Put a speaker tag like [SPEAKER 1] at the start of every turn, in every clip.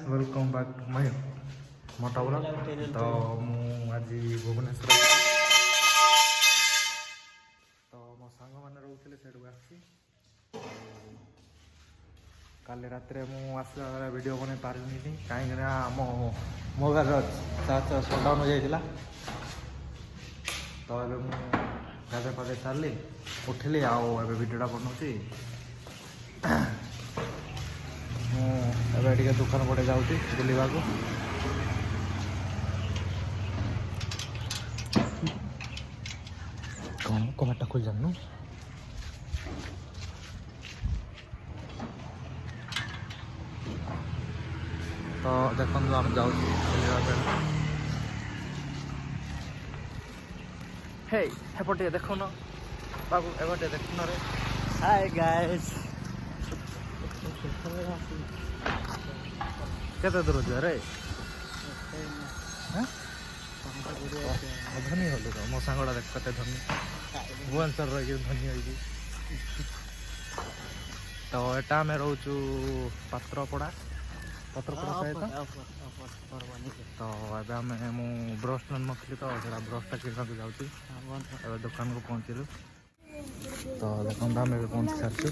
[SPEAKER 1] Welcome back to my मोटा blog. तो मु आज भुवनेश्वर तो मो सांग मैंने रोते से काली रात आसला वीडियो बन पारे कहीं आम मोबाइल चार्ज सटडाउन हो जाता। तो ये गाधे पाधे सारे उठिली आडियोटा बनाऊँगी। मुझे दुकान पटे जाऊँगी बुलवा को। कौन कबाटा खोल जानू तो देखो आम जाऊँ हेपटे देख न बाबू एपटे देख न रे। हाय गाइस केते दूर जा रे धनी हलु तो मो सांगड़ा देख कते धनी भुवनेश्वर रही धनी होगी। तो एटा आम रोचु पात्रपड़ा सहित। तो अब आम ब्रश नी तो ब्रशटा किणा जाऊँ दुकान को पहुँचलु। तो देखो आम पहुँची सारी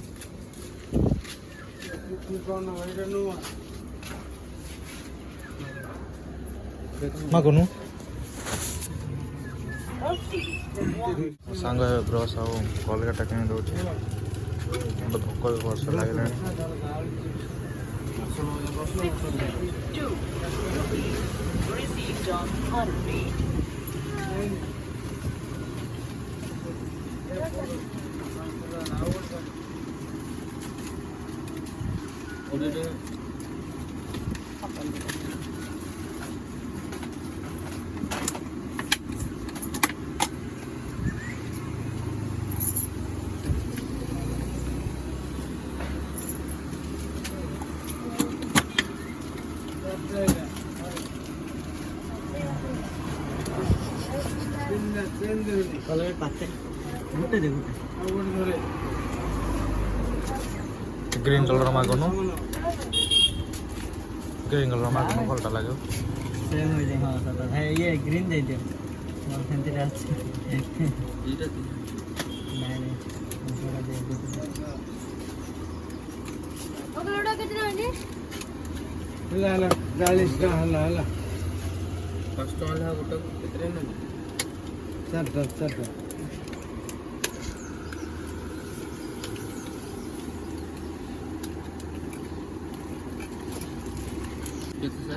[SPEAKER 1] मागुनु सांग ब्रश आउ कलगटा कि दौर भोक भी वर्ष लगे। ग्रीन कलर मागुनु ग्रीन कलर मागुनु भलटा लगे
[SPEAKER 2] ये ग्रीन दे दियो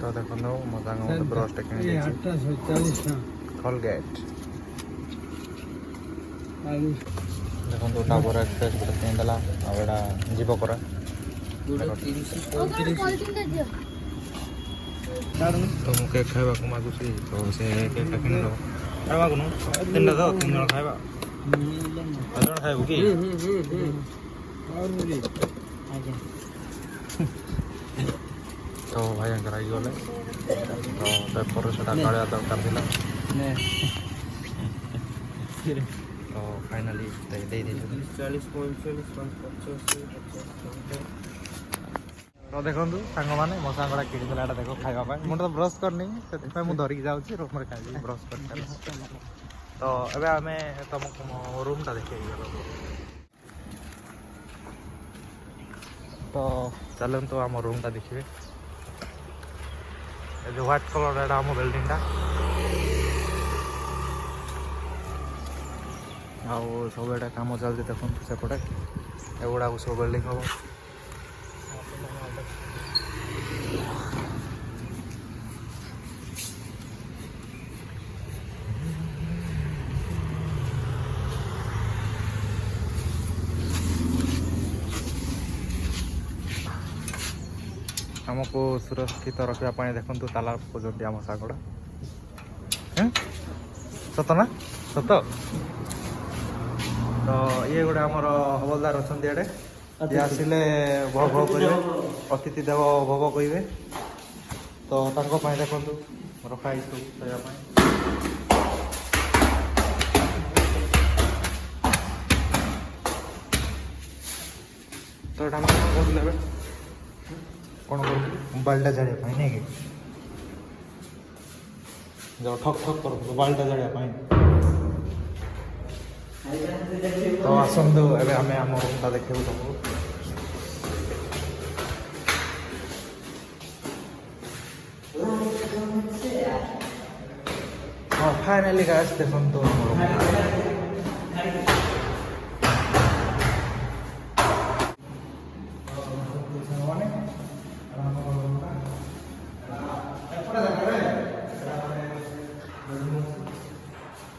[SPEAKER 1] तो देखो मजा ब्रश कलगेट देखो डाबर एक्सप्रेस गोटे किणीदेला आड़ा जीव करा तो मु केक खाइबा को मागुसी। तो से केक किन दो अरे मागुनु तीन दो तीन जन खाइबा जन खाइबु कि तो भाई अंकर आई गले। तो पेपर से काढ़ा दरकार था तो फाइनाली दे 40 तो देखो सांग मैंने मो सांगड़ा किला देख खावा मुझे तो ब्रश करनी से मुझे धरिकी जाऊँगी रूम खाई ब्रश कर। तो अब आम तुमको रूमटा देखे तो चलतु आम रूमटा देखिए जो व्हाइट कलर आम बिल्डिंगटा आउ सब एटा काम चलती देखो सेपटे एगुड़ा सब बिल्डिंग हम। आमको सुरक्षित रखापी देखो ताला खोजती आम सांगड़ा सत ना सत। तो ये गोटे आमर हवलदार अच्छा इे ये आसिले भो भो करेंगे अतिथि देव भव कहे। तो देखो रखाई सब तो ये कहते कौन कर मोबाइलटा जाड़िया नहीं कि जो ठक ठक कर मोबाइलटा जाड़िया तो आसतु एवं आम आम रूमटा देखू तुमको हाँ फाइनाली गाइस देखो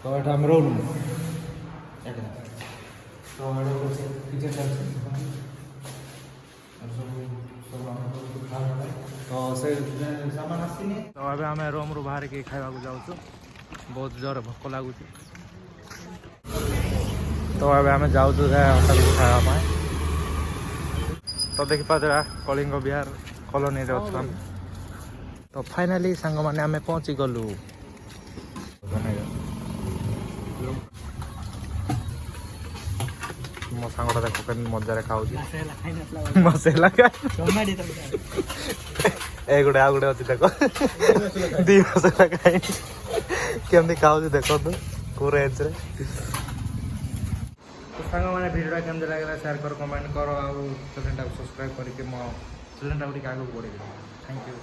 [SPEAKER 1] तो ये हम रोल तो से सामान आसनी तो अबे आम रूम रू बाहर के खावा जाऊँ बहुत जोर भोक लगुच तो अबे आम जाऊँ होटल को खावा तो देखिपारा कलिंग विहार कॉलोनी रे अच्छा तो फाइनाली सांग मैंने आम पहुँची गलु मो सांगटा देख के मजारे खाऊ मसला ए गुटे आ गुटे अच्छी देख दी मसला खाई केमती खाऊ देख को रेंज रे तो सांग मैंने वीडियो केमती लगे शेयर कर कमेंट कर चैनल सब्सक्राइब करके मो चैनल आगे बढ़े थैंक यू।